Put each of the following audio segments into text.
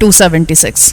276।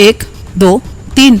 1 2 3।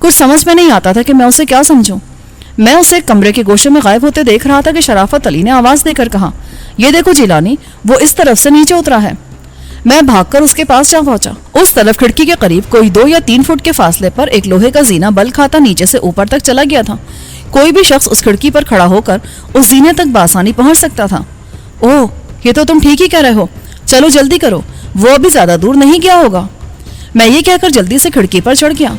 کچھ سمجھ میں نہیں آتا تھا کہ میں اسے کیا سمجھوں. میں اسے ایک کمرے کے گوشے میں غائب ہوتے دیکھ رہا تھا کہ شرافت علی نے آواز دے کر کہا, یہ دیکھو جیلانی, وہ اس طرف سے نیچے اترا ہے. میں بھاگ کر اس کے پاس جا پہنچا. اس طرف کھڑکی کے قریب کوئی 2 یا 3 فٹ کے فاصلے پر ایک لوہے کا زینہ بل کھاتا نیچے سے اوپر تک چلا گیا تھا. کوئی بھی شخص اس کھڑکی پر کھڑا ہو کر اس زینے تک بآسانی پہنچ سکتا تھا. اوہ, یہ تو تم ٹھیک ہی کہہ رہے ہو, چلو جلدی کرو, وہ ابھی زیادہ دور نہیں گیا ہوگا. میں یہ کہہ کر جلدی سے کھڑکی پر چڑھ گیا.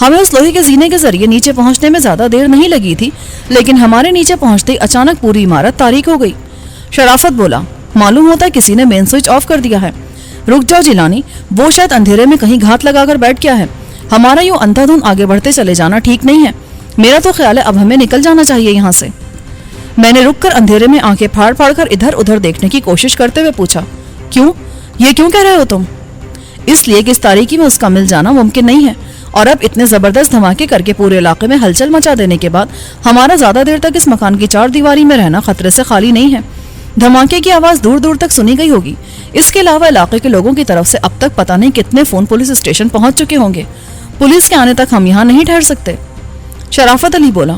ہمیں اس لوہے کے زینے کے ذریعے نیچے پہنچنے میں زیادہ دیر نہیں لگی تھی, لیکن ہمارے نیچے پہنچتے ہی اچانک پوری عمارت تاریک ہو گئی. شرافت بولا, معلوم ہوتا ہے کسی نے مین سوئچ آف کر دیا ہے. رک جاؤ جیلانی, وہ شاید اندھیرے میں کہیں گھات لگا کر بیٹھ گیا ہے. ہمارا یوں اندھا دھند آگے بڑھتے چلے جانا ٹھیک نہیں ہے. میرا تو خیال ہے اب ہمیں نکل جانا چاہیے یہاں سے. میں نے رک کر اندھیرے میں آنکھیں پھاڑ پھاڑ کر ادھر ادھر دیکھنے کی کوشش کرتے ہوئے پوچھا, کیوں, یہ کیوں کہہ رہے ہو تم؟ اس لیے کہ اس تاریکی میں اس کا مل جانا ممکن نہیں ہے, اور اب اتنے زبردست دھماکے کر کے پورے علاقے میں ہلچل مچا دینے کے بعد ہمارا زیادہ دیر تک اس مکان کی 4 دیواری میں رہنا خطرے سے خالی نہیں ہے. دھماکے کی آواز دور دور تک سنی گئی ہوگی. اس کے علاوہ علاقے کے لوگوں کی طرف سے اب تک پتہ نہیں کتنے فون پولیس اسٹیشن پہنچ چکے ہوں گے. پولیس کے آنے تک ہم یہاں نہیں ٹھہر سکتے. شرافت علی بولا,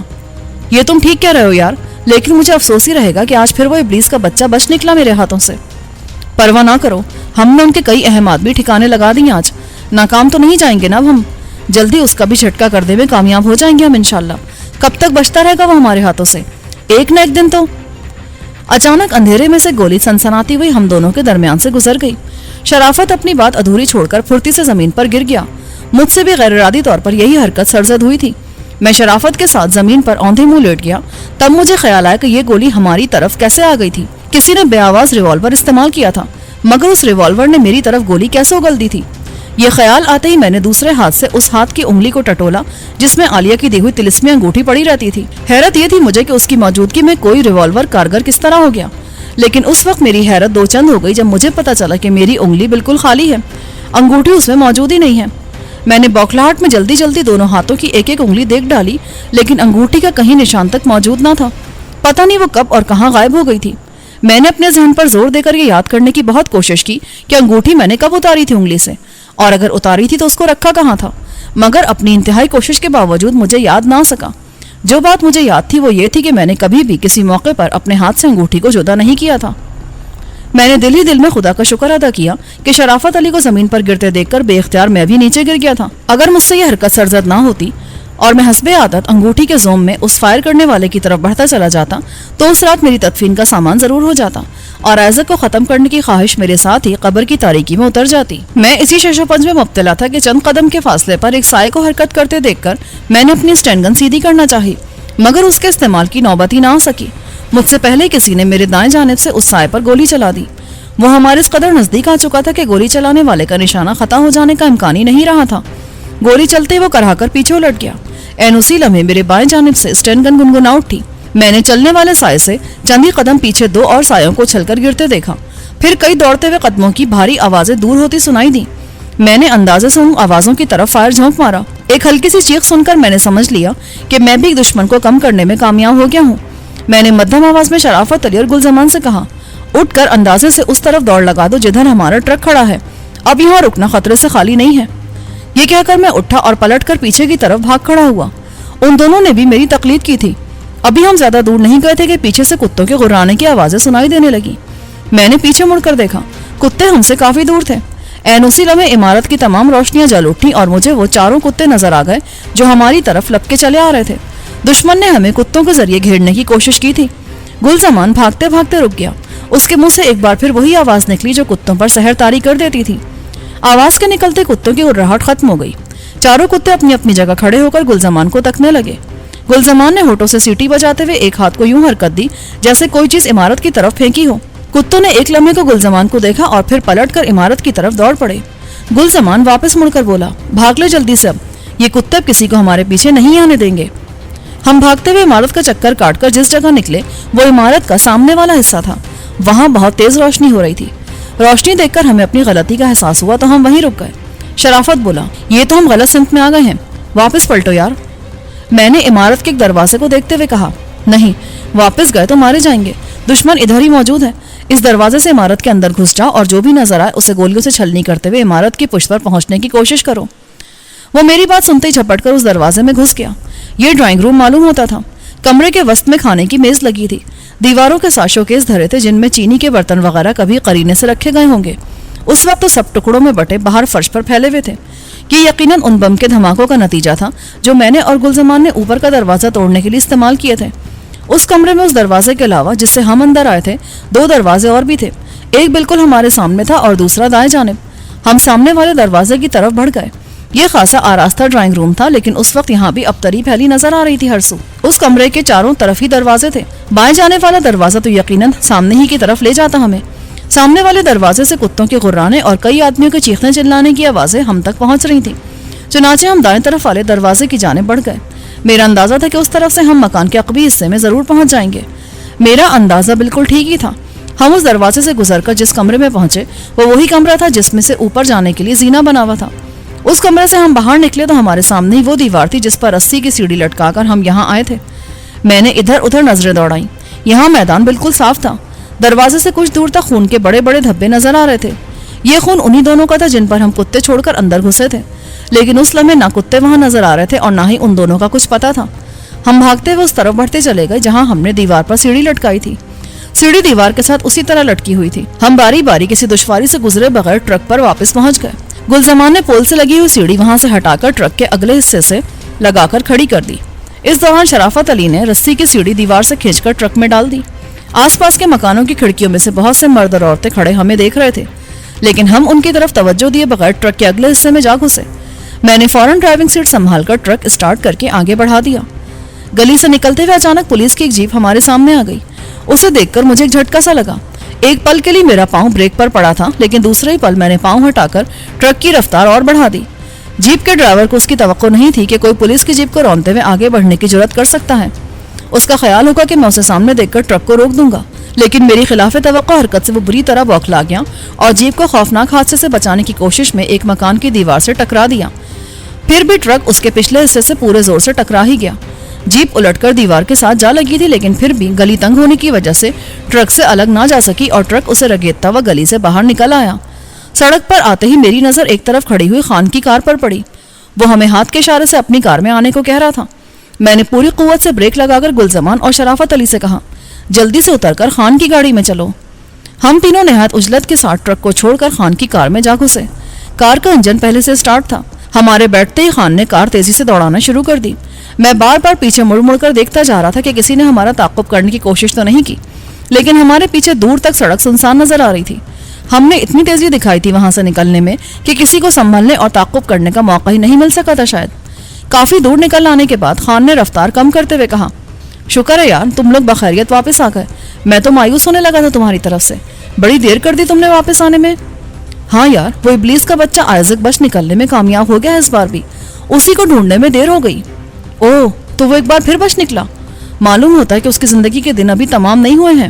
یہ تم ٹھیک کہہ رہے ہو یار, لیکن مجھے افسوس ہی رہے گا کہ آج پھر وہ ابلیس کا بچہ بچ نکلا میرے ہاتھوں سے. پرواہ نہ کرو, ہم نے ان کے کئی اہم آدمی ٹھکانے لگا دی. آج ناکام تو نہیں جائیں گے نا ہم, جلدی اس کا بھی جھٹکا کر دے میں کامیاب ہو جائیں گے ہم انشاءاللہ. کب تک بچتا رہے گا وہ ہمارے ہاتھوں سے, ایک نہ ایک دن تو. اچانک اندھیرے میں سے گولی سنسناتی ہوئی ہم دونوں کے درمیان سے گزر گئی. شرافت اپنی بات ادھوری چھوڑ کر پھرتی سے زمین پر گر گیا. مجھ سے بھی غیر ارادی طور پر یہی حرکت سرزد ہوئی تھی. میں شرافت کے ساتھ زمین پر اوندھے منہ لیٹ گیا. تب مجھے خیال آیا کہ یہ گولی ہماری طرف کیسے آ گئی تھی. کسی نے بے آواز ریوالور استعمال کیا تھا, مگر اس ریوالور نے میری طرف گولی کیسے اگل دی تھی. یہ خیال آتے ہی میں نے دوسرے ہاتھ سے اس ہاتھ کی انگلی کو ٹٹولا جس میں عالیہ کی دی ہوئی طلسمی انگوٹھی پڑی رہتی تھی. حیرت یہ تھی مجھے کہ اس کی موجودگی میں کوئی ریوالور کارگر کس طرح ہو گیا. لیکن اس وقت میری حیرت 2 چند ہو گئی جب مجھے پتا چلا کہ میری انگلی بالکل خالی ہے, انگوٹھی اس میں موجود ہی نہیں ہے. میں نے بوکھلاہٹ میں جلدی جلدی دونوں ہاتھوں کی ایک ایک انگلی دیکھ ڈالی, لیکن انگوٹھی کا کہیں نشان تک موجود نہ تھا. پتہ نہیں وہ کب اور کہاں غائب ہو گئی تھی. میں نے اپنے ذہن پر زور دے کر یہ یاد کرنے کی بہت کوشش کی کہ انگوٹھی میں نے کب اتاری تھی انگلی سے, اور اگر اتاری تھی تو اس کو رکھا کہاں تھا, مگر اپنی انتہائی کوشش کے باوجود مجھے یاد نہ سکا. جو بات مجھے یاد تھی وہ یہ تھی کہ میں نے کبھی بھی کسی موقع پر اپنے ہاتھ سے انگوٹھی کو جدا نہیں کیا تھا. میں نے دل ہی دل میں خدا کا شکر ادا کیا کہ شرافت علی کو زمین پر گرتے دیکھ کر بے اختیار میں بھی نیچے گر گیا تھا. اگر مجھ سے یہ حرکت سرزد نہ ہوتی اور میں حسب عادت انگوٹھی کے زوم میں اس فائر کرنے والے کی طرف بڑھتا چلا جاتا تو اس رات میری تدفین کا سامان ضرور ہو جاتا, اور عائزہ کو ختم کرنے کی خواہش میرے ساتھ ہی قبر کی تاریکی میں اتر جاتی. میں اسی شش و پنج میں مبتلا تھا کہ چند قدم کے فاصلے پر ایک سائے کو حرکت کرتے دیکھ کر میں نے اپنی اسٹینڈ گن سیدھی کرنا چاہی, مگر اس کے استعمال کی نوبت ہی نہ آ سکی. مجھ سے پہلے کسی نے میرے دائیں جانب سے اس سائے پر گولی چلا دی. وہ ہمارے اس قدر نزدیک آ چکا تھا کہ گولی چلانے والے کا نشانہ خطا ہو جانے کا امکان ہی نہیں رہا تھا. گولی چلتے وہ کرا کر پیچھے الٹ گیا. این اسی لمحے میرے بائیں جانب سے اسٹین گن گنگنا اٹھی. میں نے چلنے والے سائے سے چند ہی قدم پیچھے 2 اور سایوں کو چھل کر گرتے دیکھا. پھر کئی دوڑتے ہوئے قدموں کی بھاری آوازیں دور ہوتی سنائی دی. میں نے اندازے سے ان آوازوں کی طرف فائر جھونک مارا. ایک ہلکی سی چیخ سن کر میں نے سمجھ لیا کہ میں بھی دشمن کو کم کرنے میں کامیاب ہو گیا ہوں. میں نے مدھم آواز میں شرافت علی اور گلزمان سے کہا, اٹھ کر اندازے سے اس طرف دوڑ لگا دو جدھر ہمارا ٹرک کھڑا ہے, اب یہاں رکنا خطرے سے خالی نہیں ہے. یہ کہہ کر میں اٹھا اور پلٹ کر پیچھے کی طرف بھاگ کھڑا ہوا. ان دونوں نے بھی میری تقلید کی تھی. ابھی ہم زیادہ دور نہیں گئے تھے کہ پیچھے سے کتوں کے غرانے کی آوازیں سنائی دینے لگی. میں نے پیچھے مڑ کر دیکھا, کتے ہم سے کافی دور تھے. این اسی لمحے عمارت کی تمام روشنیاں جل اٹھیں اور مجھے وہ 4 کتے نظر آ گئے جو ہماری طرف لپ کے چلے آ رہے تھے. دشمن نے ہمیں کتوں کے ذریعے گھیرنے کی کوشش کی تھی. گلزمان بھاگتے بھاگتے رک گیا. اس کے منہ سے ایک بار پھر وہی آواز نکلی جو کتوں پر سحر طاری کر دیتی تھی. آواز کے نکلتے کتوں کی غرہٹ ختم ہو گئی. 4 کتے اپنی اپنی جگہ کھڑے ہو کر گلزمان کو تکنے لگے. گلزمان نے ہونٹوں سے سیٹی بجاتے ہوئے ایک ہاتھ کو یوں حرکت دی جیسے کوئی چیز عمارت کی طرف پھینکی ہو. کتوں نے ایک لمحے کو گلزمان کو دیکھا اور پھر پلٹ کر عمارت کی طرف دوڑ پڑے. گلزمان واپس مڑ کر بولا, بھاگ لے جلدی سے, اب یہ کتے اب کسی کو ہمارے پیچھے نہیں آنے دیں گے. ہم بھاگتے ہوئے عمارت کا چکر کاٹ کر جس جگہ نکلے وہ عمارت کا سامنے والا حصہ تھا. وہاں بہت تیز روشنی ہو رہی تھی. روشنی دیکھ کر ہمیں اپنی غلطی کا احساس ہوا تو ہم وہیں رک گئے. شرافت بولا, یہ تو ہم غلط سمت میں آ گئے ہیں, واپس پلٹو یار. میں نے عمارت کے ایک دروازے کو دیکھتے ہوئے کہا, نہیں, واپس گئے تو مارے جائیں گے, دشمن ادھر ہی موجود ہے. اس دروازے سے عمارت کے اندر گھس جاؤ اور جو بھی نظر آئے اسے گولیوں سے چھلنی کرتے ہوئے عمارت کی پشت پر پہنچنے کی کوشش کرو. وہ میری بات سنتے ہی جھپٹ کر اس دروازے میں گھس گیا۔ یہ ڈرائنگ روم معلوم ہوتا تھا۔ کمرے کے وسط میں کھانے کی میز لگی تھی۔ دیواروں کے ساتھ شوکیس دھرے تھے جن میں چینی کے برتن وغیرہ کبھی قرینے سے رکھے گئے ہوں گے۔ اس وقت تو سب ٹکڑوں میں بٹے باہر فرش پر پھیلے ہوئے تھے۔ یہ یقیناً ان بم کے دھماکوں کا نتیجہ تھا جو میں نے اور گلزمان نے اوپر کا دروازہ توڑنے کے لیے استعمال کیے تھے۔ اس کمرے میں اس دروازے کے علاوہ جس سے ہم اندر آئے تھے 2 دروازے اور بھی تھے۔ ایک بالکل ہمارے سامنے تھا اور دوسرا دائیں جانب۔ ہم سامنے والے دروازے کی طرف بڑھ گئے۔ یہ خاصا آراستہ ڈرائنگ روم تھا، لیکن اس وقت یہاں بھی ابتری پھیلی نظر آ رہی تھی ہر سو۔ اس کمرے کے چاروں طرف ہی دروازے تھے۔ بائیں جانے والا دروازہ تو یقیناً سامنے ہی کی طرف لے جاتا ہمیں۔ سامنے والے دروازے سے کتوں کے غرانے اور کئی آدمیوں کے چیخنے چلانے کی آوازیں ہم تک پہنچ رہی تھیں۔ چنانچہ ہم دائیں طرف والے دروازے کی جانب بڑھ گئے۔ میرا اندازہ تھا کہ اس طرف سے ہم مکان کے عقبی حصے میں ضرور پہنچ جائیں گے۔ میرا اندازہ بالکل ٹھیک ہی تھا۔ ہم اس دروازے سے گزر کر جس کمرے میں پہنچے وہ وہی کمرہ تھا جس میں سے اوپر جانے کے لیے زینہ بنا ہوا تھا۔ اس کمرے سے ہم باہر نکلے تو ہمارے سامنے ہی وہ دیوار تھی جس پر رسی کی سیڑھی لٹکا کر ہم یہاں آئے تھے۔ میں نے ادھر ادھر نظریں دوڑائیں۔ یہاں میدان بالکل صاف تھا۔ دروازے سے کچھ دور تک خون کے بڑے بڑے دھبے نظر آ رہے تھے۔ یہ خون انہی دونوں کا تھا جن پر ہم کتے چھوڑ کر اندر گھسے تھے، لیکن اس لمحے نہ کتے وہاں نظر آ رہے تھے اور نہ ہی ان دونوں کا کچھ پتہ تھا۔ ہم بھاگتے ہوئے اس طرف بڑھتے چلے گئے جہاں ہم نے دیوار پر سیڑھی لٹکائی تھی۔ سیڑھی دیوار کے ساتھ اسی طرح لٹکی ہوئی تھی۔ ہم باری باری کسی دشواری سے گزرے بغیر ٹرک پر واپس پہنچ گئے۔ گلزمان نے پول سے لگی ہوئی سیڑھی وہاں سے ہٹا کر ٹرک کے اگلے حصے سے لگا کر کھڑی کر دی۔ اس دوران شرافت علی نے رسی کی سیڑھی دیوار سے کھینچ کر ٹرک میں ڈال دی۔ آس پاس کے مکانوں کی کھڑکیوں میں سے بہت سے مرد اور عورتیں کھڑے ہمیں دیکھ رہے تھے، لیکن ہم ان کی طرف توجہ دیے بغیر ٹرک کے اگلے حصے میں جا گھسے۔ میں نے فوراً ڈرائیونگ سیٹ سنبھال کر ٹرک اسٹارٹ کر کے آگے بڑھا دیا۔ گلی سے نکلتے ہوئے اچانک پولیس کی ایک جیپ ہمارے سامنے آ گئی۔ اسے دیکھ کر مجھے ایک جھٹکا سا لگا۔ ایک پل کے لیے میرا پاؤں بریک پر پڑا تھا، لیکن دوسرے ہی پل میں نے پاؤں ہٹا کر ٹرک کی رفتار اور بڑھا دی۔ جیپ کے ڈرائیور کو اس کی توقع نہیں تھی کہ کوئی پولیس کی جیپ کو رونتے ہوئے آگے بڑھنے کی جرات کر سکتا ہے۔ اس کا خیال ہوگا کہ میں اسے سامنے دیکھ کر ٹرک کو روک دوں گا، لیکن میری خلاف توقع حرکت سے وہ بری طرح بوکھلا گیا اور جیپ کو خوفناک حادثے سے بچانے کی کوشش میں ایک مکان کی دیوار سے ٹکرا دیا۔ پھر بھی ٹرک اس کے پچھلے حصے سے پورے زور سے ٹکرا ہی گیا۔ جیپ الٹ کر دیوار کے ساتھ جا لگی تھی، لیکن پھر بھی گلی تنگ ہونے کی وجہ سے ٹرک سے الگ نہ جا سکی اور ٹرک اسے رگیدتا ہوا گلی سے باہر نکل آیا۔ سڑک پر آتے ہی میری نظر ایک طرف کھڑی ہوئی خان کی کار پر پڑی۔ وہ ہمیں ہاتھ کے اشارے سے اپنی کار میں آنے کو کہہ رہا تھا۔ میں نے پوری قوت سے بریک لگا کر گلزمان اور شرافت علی سے کہا، جلدی سے اتر کر خان کی گاڑی میں چلو۔ ہم تینوں نہایت عجلت کے ساتھ ٹرک کو چھوڑ کر خان کی کار میں جا گھسے۔ کار کا انجن پہلے سے سٹارٹ تھا۔ ہمارے بیٹھتے ہی خان نے کار تیزی سے دوڑانا شروع کر دی۔ میں بار بار پیچھے مڑ مڑ کر دیکھتا جا رہا تھا کہ کسی نے ہمارا تعاقب کرنے کی کوشش تو نہیں کی، لیکن ہمارے پیچھے دور تک سڑک سنسان نظر آ رہی تھی۔ ہم نے اتنی تیزی دکھائی تھی وہاں سے نکلنے میں کہ کسی کو سنبھلنے اور تعاقب کرنے کا موقع ہی نہیں مل سکا تھا شاید۔ کافی دور نکل آنے کے بعد خان نے رفتار کم کرتے ہوئے کہا، شکر ہے یار تم لوگ بخیریت واپس آ گئے، میں تو مایوس ہونے لگا تھا تمہاری طرف سے، بڑی دیر کر دی تم نے واپس آنے میں۔ ہاں یار، وہ ابلیس کا بچہ آئزک بچ نکلنے میں کامیاب ہو گیا اس بار بھی، اسی کو ڈھونڈنے میں دیر ہو گئی۔ اوہ، تو وہ ایک بار پھر بچ نکلا، معلوم ہوتا ہے کہ اس کی زندگی کے دن ابھی تمام نہیں ہوئے ہیں۔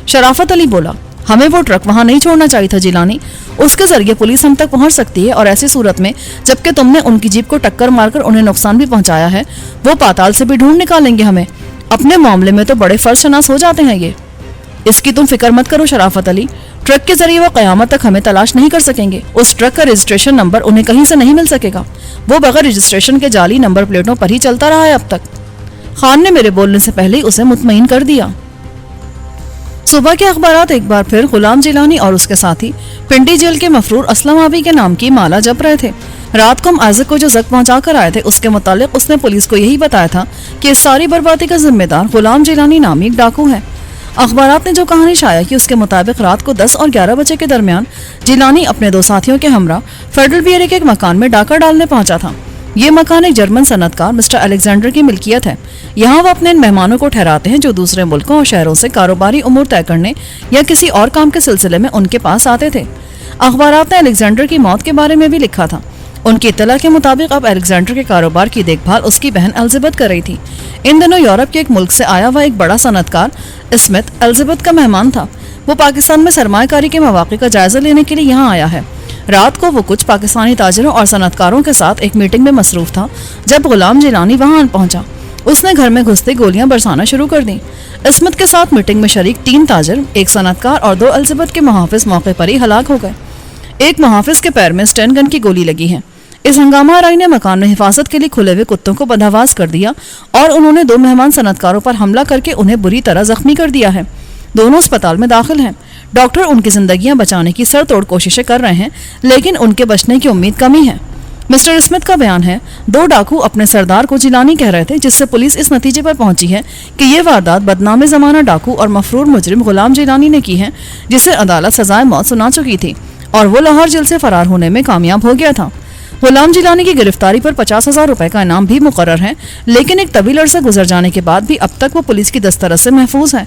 شرافت علی بولا، ہمیں وہ ٹرک وہاں نہیں چھوڑنا چاہیے تھا جیلانی، اس کے ذریعے پولیس ہم تک پہنچ سکتی ہے، اور ایسی صورت میں جبکہ تم نے ان کی جیپ کو ٹکر مار کر انہیں نقصان بھی پہنچایا ہے، وہ پاتال سے بھی ڈھونڈ نکالیں گے ہمیں۔ اپنے معاملے میں تو بڑے فرض شناس ہو جاتے ہیں یہ۔ اس کی تم فکر مت کرو شرافت علی، ٹرک کے ذریعے وہ قیامت تک ہمیں تلاش نہیں کر سکیں گے۔ اس ٹرک کا رجسٹریشن نمبر انہیں کہیں سے نہیں مل سکے گا، وہ بغیر رجسٹریشن کے جعلی نمبر پلیٹوں پر ہی چلتا رہا ہے اب تک۔ خان نے میرے بولنے سے پہلے ہی اسے مطمئن کر دیا۔ صبح کے اخبارات ایک بار پھر غلام جیلانی اور اس کے ساتھی پنڈی جیل کے مفرور اسلم آبی کے نام کی مالا جپ رہے تھے۔ رات کو ہم آئزک کو جو زخم پہنچا کر آئے تھے اس کے متعلق اس نے پولیس کو یہی بتایا تھا کہ اس ساری بربادی کا ذمہ دار غلام جیلانی نامی ایک ڈاکو ہے۔ اخبارات نے جو کہانی شائع کی اس کے مطابق رات کو 10 اور 11 بجے کے درمیان جیلانی اپنے 2 ساتھیوں کے ہمراہ فیڈرل بیئرے کے ایک مکان میں ڈاکہ ڈالنے پہنچا تھا۔ یہ مکان ایک جرمن صنعت کار مسٹر الیگزینڈر کی ملکیت ہے۔ یہاں وہ اپنے ان مہمانوں کو ٹھہراتے ہیں جو دوسرے ملکوں اور شہروں سے کاروباری امور طے کرنے یا کسی اور کام کے سلسلے میں ان کے پاس آتے تھے۔ اخبارات نے الیگزینڈر کی موت کے بارے میں بھی لکھا تھا۔ ان کی اطلاع کے مطابق اب الیگزینڈر کے کاروبار کی دیکھ بھال اس کی بہن الزبتھ کر رہی تھی۔ ان دنوں یورپ کے ایک ملک سے آیا ہوا ایک بڑا صنعت کار اسمتھ الزبتھ کا مہمان تھا۔ وہ پاکستان میں سرمایہ کاری کے مواقع کا جائزہ لینے کے لیے یہاں آیا ہے۔ رات کو وہ کچھ پاکستانی تاجروں اور صنعت کاروں کے ساتھ ایک میٹنگ میں مصروف تھا جب غلام جیلانی وہاں پہنچا۔ اس نے گھر میں گھستے گولیاں برسانا شروع کر دیں۔ اسمتھ کے ساتھ میٹنگ میں شریک 3 تاجر، ایک صنعت کار اور 2 الزبتھ کے محافظ موقع پر ہی ہلاک ہو گئے۔ ایک محافظ کے پیر میں اسٹین گن کی گولی لگی ہے۔ اس ہنگامہ آرائی نے مکان میں حفاظت کے لیے کھلے ہوئے کتوں کو بدحواس کر دیا اور انہوں نے 2 مہمان صنعتکاروں پر حملہ کر کے انہیں بری طرح زخمی کر دیا ہے۔ دونوں اسپتال میں داخل ہیں۔ ڈاکٹر ان کی زندگیاں بچانے کی سر توڑ کوششیں کر رہے ہیں، لیکن ان کے بچنے کی امید کمی ہے۔ مسٹر اسمتھ کا بیان ہے، 2 ڈاکو اپنے سردار کو جیلانی کہہ رہے تھے، جس سے پولیس اس نتیجے پر پہنچی ہے کہ یہ واردات بدنام زمانہ ڈاکو اور مفرور مجرم غلام جیلانی نے کی ہے، جسے عدالت سزائے موت سنا چکی تھی اور وہ لاہور جیل سے فرار ہونے میں کامیاب ہو گیا تھا۔ غلام جیلانی کی گرفتاری پر 50,000 روپے کا انعام بھی مقرر ہے، لیکن ایک طویل عرصہ گزر جانے کے بعد بھی اب تک وہ پولیس کی دسترس سے محفوظ ہے۔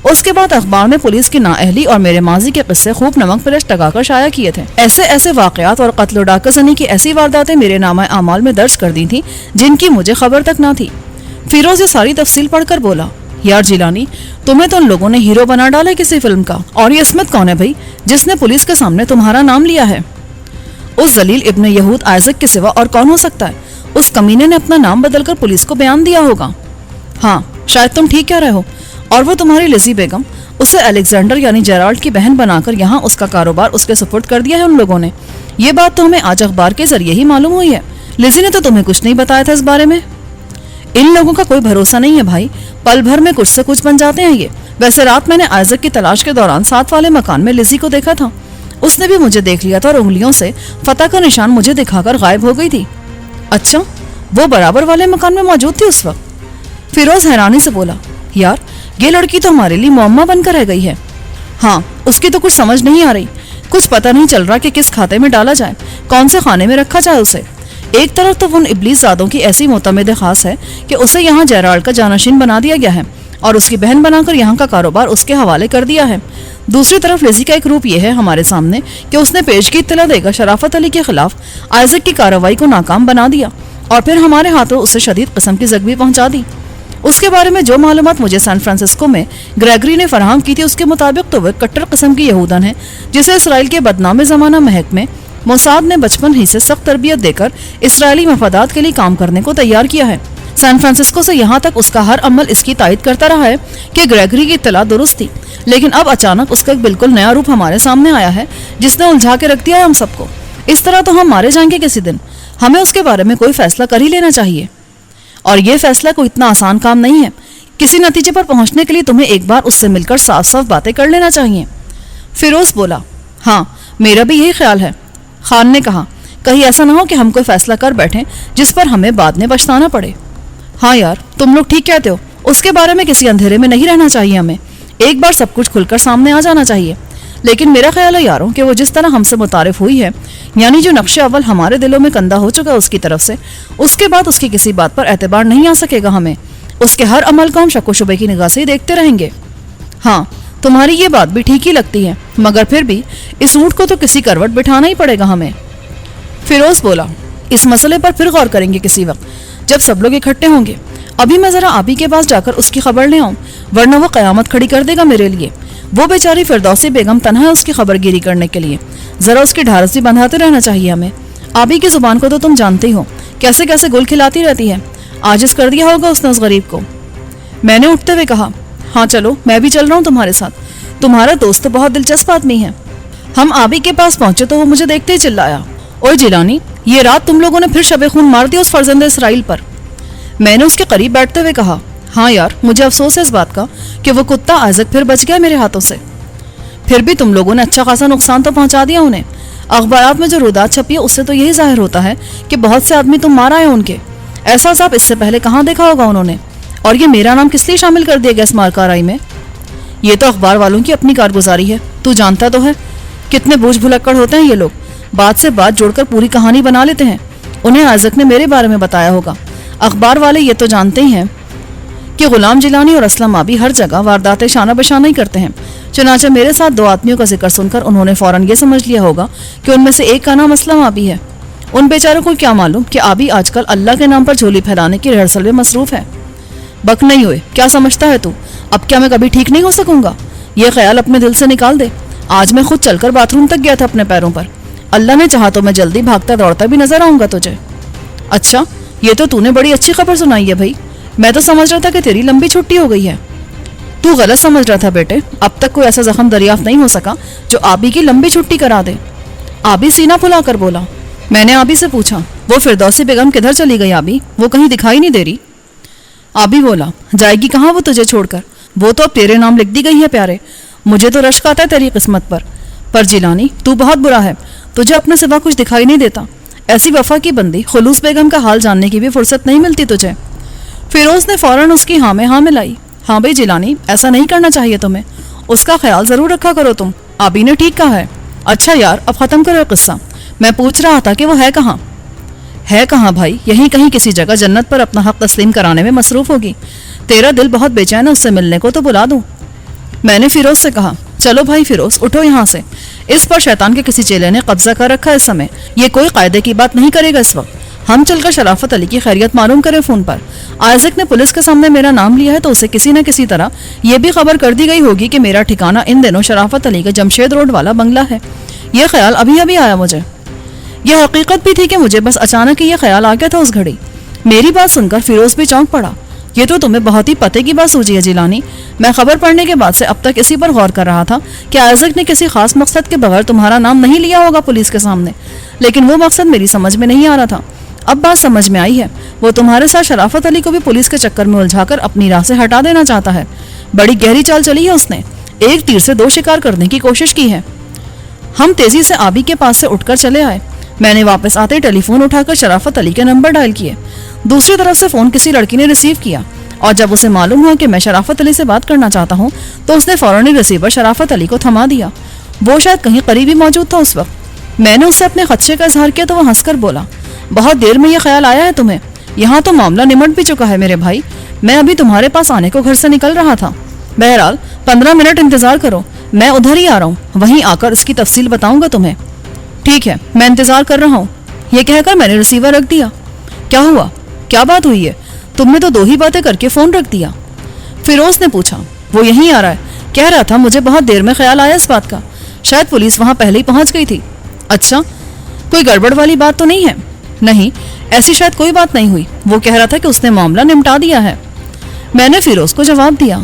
اس کے بعد اخبار میں پولیس کی نااہلی اور میرے ماضی کے قصے خوب نمک پلش لگا کر شائع کیے تھے۔ ایسے واقعات اور قتل و ڈاکہ زنی کی ایسی وارداتیں میرے نامہ اعمال میں درج کر دی تھیں جن کی مجھے خبر تک نہ تھی۔ فیروز یہ ساری تفصیل پڑھ کر بولا، یار جیلانی، تمہیں تو ان لوگوں نے ہیرو بنا ڈالا کسی فلم کا، اور یہ اسمتھ کون ہے بھائی جس نے پولیس کے سامنے تمہارا نام لیا ہے؟ اس ذلیل ابن یہود آئزک کے سوا اور کون ہو سکتا ہے؟ اس کمینے نے اپنا نام بدل کر پولیس کو بیان دیا ہوگا۔ ہاں، شاید تم ٹھیک کہہ رہے ہو، اور وہ تمہاری لزی بیگم، اسے الیگزینڈر یعنی جیرالڈ کی بہن بنا کر یہاں اس کا کاروبار اس کے سپرد کر دیا ہے ان لوگوں نے۔ یہ بات تو ہمیں آج اخبار کے ذریعے ہی معلوم ہوئی ہے۔ لزی نے تو تمہیں کچھ نہیں بتایا تھا اس بارے میں۔ ان لوگوں کا کوئی بھروسہ نہیں ہے بھائی، پل بھر میں کچھ سے کچھ بن جاتے ہیں یہ۔ ویسے رات میں نے آئزک کی تلاش کے دوران 7 والے مکان میں لزی کو دیکھا تھا، اس نے بھی مجھے دیکھ لیا تھا اور انگلیوں سے فتح کا نشان مجھے دکھا کر غائب ہو گئی تھی۔ اچھا، وہ برابر والے مکان میں موجود تھی اس وقت؟ فیروز حیرانی سے بولا، یار یہ لڑکی تو ہمارے لیے معمہ بن کر رہ گئی ہے۔ ہاں، اس کی تو کچھ سمجھ نہیں آ رہی، کچھ پتہ نہیں چل رہا کہ کس کھاتے میں ڈالا جائے، کون سے خانے میں رکھا جائے اسے۔ ایک طرف تو ان ابلیس زادوں کی ایسی معتمد خاص ہے کہ اسے یہاں جیرالڈ کا جانشین بنا دیا گیا ہے اور اس کی بہن بنا کر یہاں کا کاروبار اس کے حوالے کر دیا ہے۔ دوسری طرف لیزی کا ایک روپ یہ ہے ہمارے سامنے کہ اس نے پیشگی اطلاع دے کر شرافت علی کے خلاف آئزک کی کارروائی کو ناکام بنا دیا اور پھر ہمارے ہاتھوں اسے شدید قسم کی زخمی پہنچا دی۔ اس کے بارے میں جو معلومات مجھے سان فرانسسکو میں گریگری نے فراہم کی تھی اس کے مطابق تو وہ کٹر قسم کی یہودن ہے جسے اسرائیل کے بدنام زمانہ محکمے موساد نے بچپن ہی سے سخت تربیت دے کر اسرائیلی مفادات کے لیے کام کرنے کو تیار کیا ہے۔ سان فرانسسکو سے یہاں تک اس کا ہر عمل اس کی تائید کرتا رہا ہے کہ گریگری کی اطلاع درست تھی، لیکن اب اچانک اس کا ایک بالکل نیا روپ ہمارے سامنے آیا ہے جس نے الجھا کے رکھ دیا ہے ہم سب کو۔ اس طرح تو ہم مارے جائیں گے کسی دن۔ ہمیں اس کے بارے میں کوئی فیصلہ کر ہی لینا چاہیے، اور یہ فیصلہ کوئی اتنا آسان کام نہیں ہے۔ کسی نتیجے پر پہنچنے کے لیے تمہیں ایک بار اس سے مل کر صاف صاف باتیں کر لینا چاہیے۔ فیروز بولا، ہاں میرا بھی یہی خیال ہے۔ خان نے کہا، کہیں ایسا نہ ہو کہ ہم کوئی فیصلہ کر بیٹھیں جس پر ہمیں بعد میں پچھتانا پڑے۔ ہاں یار، تم لوگ ٹھیک کہتے ہو، اس کے بارے میں کسی اندھیرے میں نہیں رہنا چاہیے، ہمیں ایک بار سب کچھ کھل کر سامنے آ جانا چاہیے۔ لیکن میرا خیال ہے یاروں کہ وہ جس طرح ہم سے متعارف ہوئی ہے، یعنی جو نقش اول ہمارے دلوں میں کندہ ہو چکا ہے اس کی طرف سے، اس کے بعد اس کی کسی بات پر اعتبار نہیں آ سکے گا۔ ہمیں اس کے ہر عمل کو ہم شک و شبے کی نگاہ سے ہی دیکھتے رہیں گے۔ ہاں، تمہاری یہ بات بھی ٹھیک ہی لگتی ہے، مگر پھر بھی اس اونٹ کو تو کسی کروٹ بٹھانا ہی پڑے گا ہمیں۔ فیروز بولا، اس مسئلے پر پھر غور کریں گے کسی وقت جب سب لوگ اکٹھے ہوں گے۔ ابھی میں ذرا آبی کے پاس جا کر اس کی خبر لے آؤں، ورنہ وہ قیامت کھڑی کر دے گا میرے لیے۔ وہ بیچاری فردوسی بیگم تنہا ہے اس کی خبر گیری کرنے کے لیے، ذرا اس کی ڈھارس بھی بندھاتے رہنا چاہیے ہمیں۔ آبی کی زبان کو تو تم جانتے ہی ہو، کیسے کیسے گل کھلاتی رہتی ہے، عاجز کر دیا ہوگا اس نے اس غریب کو۔ میں نے اٹھتے ہوئے کہا، ہاں چلو میں بھی چل رہا ہوں تمہارے ساتھ، تمہارا دوست تو بہت دلچسپ آدمی ہے۔ ہم آبی کے پاس پہنچے تو وہ مجھے دیکھتے ہی چلایا، اوئے جیلانی، یہ رات تم لوگوں نے پھر شب خون مار دیا اس فرزند اسرائیل پر۔ میں نے اس کے قریب بیٹھتے ہوئے کہا، ہاں یار، مجھے افسوس ہے اس بات کا کہ وہ کتا آئزک پھر بچ گیا میرے ہاتھوں سے۔ پھر بھی تم لوگوں نے اچھا خاصا نقصان تو پہنچا دیا انہیں۔ اخبارات میں جو رودات چھپی ہے اس سے تو یہی ظاہر ہوتا ہے کہ بہت سے آدمی تم مار آئے ان کے۔ ایسا صاحب اس سے پہلے کہاں دیکھا ہوگا انہوں نے؟ اور یہ میرا نام کس لیے شامل کر دیا گیا اس مارکارائی میں؟ یہ تو اخبار والوں کی اپنی کارگزاری ہے، تو جانتا تو ہے کتنے بوجھ بھلکڑ ہوتے ہیں یہ لوگ، بات سے بات جوڑ کر پوری کہانی بنا لیتے ہیں۔ انہیں آئزک نے میرے بارے میں بتایا ہوگا۔ اخبار والے یہ تو جانتے ہی ہیں کہ غلام جیلانی اور اسلم آبی ہر جگہ وارداتیں شانہ بشانہ ہی کرتے ہیں، چنانچہ میرے ساتھ 2 آدمیوں کا ذکر سن کر انہوں نے فوراً یہ سمجھ لیا ہوگا کہ ان میں سے ایک کا نام اسلم آبی ہے۔ ان بیچاروں کو کیا معلوم کہ آبی آج کل اللہ کے نام پر جھولی پھیلانے کی ریہرسل میں مصروف ہے۔ بک نہیں ہوئے، کیا سمجھتا ہے تو؟ اب کیا میں کبھی ٹھیک نہیں ہو سکوں گا؟ یہ خیال اپنے دل سے نکال دے۔ آج میں خود چل کر باتھ روم تک گیا تھا اپنے پیروں پر، اللہ نے چاہا تو میں جلدی بھاگتا دوڑتا بھی نظر آؤں گا تجھے۔ اچھا، یہ تو نے بڑی اچھی خبر سنائی ہے بھائی، میں تو سمجھ رہا تھا کہ تیری لمبی چھٹی ہو گئی ہے۔ تو غلط سمجھ رہا تھا بیٹے، اب تک کوئی ایسا زخم دریافت نہیں ہو سکا جو آبی کی لمبی چھٹی کرا دے۔ آبی سینہ پھلا کر بولا، میں نے آبی سے پوچھا وہ فردوسی بیگم کدھر چلی گئی آبی؟ وہ کہیں دکھائی نہیں دے رہی۔ آبی بولا جائے گی کہاں وہ تجھے چھوڑ کر، وہ تو اب تیرے نام لکھ دی گئی ہے پیارے، مجھے تو رشک آتا ہے تیری قسمت پر جیلانی تو بہت برا ہے، تجھے اپنے سوا کچھ دکھائی نہیں دیتا، ایسی وفا کی بندی خلوص بیگم کا حال جاننے کی بھی فرصت نہیں ملتی تجھے۔ فیروز نے فوراً اس کی ہاں میں ہاں ملائی۔ ہاں بھائی جیلانی، ایسا نہیں کرنا چاہیے تمہیں، اس کا خیال ضرور رکھا کرو تم، آبی نے ٹھیک کہا ہے۔ اچھا یار اب ختم کرو قصہ، میں پوچھ رہا تھا کہ وہ ہے کہاں؟ ہے کہاں بھائی، یہیں کہیں کسی جگہ جنت پر اپنا حق تسلیم کرانے میں مصروف ہوگی، تیرا دل بہت بے چین ہے اس سے ملنے کو، تو بلا دوں۔ میں نے فیروز سے کہا چلو بھائی فیروز اٹھو یہاں سے، اس پر شیطان کے کسی چیلے نے قبضہ کر رکھا ہے اس سمے، یہ کوئی قاعدے کی بات نہیں کرے گا اس وقت، ہم چل کر شرافت علی کی خیریت معلوم کریں فون پر۔ آئزک نے پولیس کے سامنے میرا نام لیا ہے تو اسے کسی نہ کسی طرح یہ بھی خبر کر دی گئی ہوگی کہ میرا ٹھکانہ ان دنوں شرافت علی کا جمشید روڈ والا بنگلہ ہے۔ یہ خیال ابھی ابھی آیا مجھے، یہ حقیقت بھی تھی کہ مجھے بس اچانک ہی یہ خیال آ گیا تھا اس گھڑی۔ میری بات سن کر فیروز بھی چونک پڑا۔ یہ تو تمہیں بہت ہی پتے کی بات سوچی ہے جیلانی، میں خبر پڑھنے کے بعد سے اب تک اسی پر غور کر رہا تھا کہ آئزک نے کسی خاص مقصد کے بغیر تمہارا نام نہیں لیا ہوگا پولیس کے سامنے، لیکن وہ مقصد میری سمجھ میں نہیں آ رہا تھا، اب بات سمجھ میں آئی ہے، وہ تمہارے ساتھ شرافت علی کو بھی پولیس کے چکر میں الجھا کر اپنی راہ سے ہٹا دینا چاہتا ہے، بڑی گہری چال چلی ہے اس نے، ایک تیر سے دو شکار کرنے کی کوشش کی ہے۔ ہم تیزی سے آبی کے پاس سے اٹھ کر چلے آئے، میں نے واپس آتے ٹیلی فون اٹھا کر شرافت علی کے نمبر ڈائل کیے، دوسری طرف سے فون کسی لڑکی نے ریسیو کیا، اور جب اسے معلوم ہوا کہ میں شرافت علی سے بات کرنا چاہتا ہوں تو اس نے فوراً ریسیور شرافت علی کو تھما دیا، وہ شاید کہیں قریب ہی موجود تھا اس وقت۔ میں نے اس سے اپنے خدشے کا اظہار کیا تو وہ ہنس کر بولا بہت دیر میں یہ خیال آیا ہے تمہیں، یہاں تو معاملہ نمٹ بھی چکا ہے میرے بھائی، میں ابھی تمہارے پاس آنے کو گھر سے نکل رہا تھا، بہرحال 15 منٹ انتظار کرو، میں ادھر ہی آ رہا ہوں، وہیں آ کر اس کی تفصیل بتاؤں گا تمہیں۔ ٹھیک ہے میں انتظار کر رہا ہوں، یہ کہہ کر میں نے ریسیور رکھ دیا۔ کیا ہوا، کیا بات ہوئی ہے، تم نے تو دو ہی باتیں کر کے فون رکھ دیا؟ فیروز نے پوچھا۔ وہ یہیں آ رہا ہے، کہہ رہا تھا مجھے بہت دیر میں خیال آیا اس بات کا، شاید پولیس وہاں پہلے ہی پہنچ گئی تھی۔ اچھا کوئی گڑبڑ والی بات تو نہیں ہے؟ نہیں ایسی شاید کوئی بات نہیں ہوئی، وہ کہہ رہا تھا کہ اس نے معاملہ نمٹا دیا ہے۔ میں نے فیروز کو جواب دیا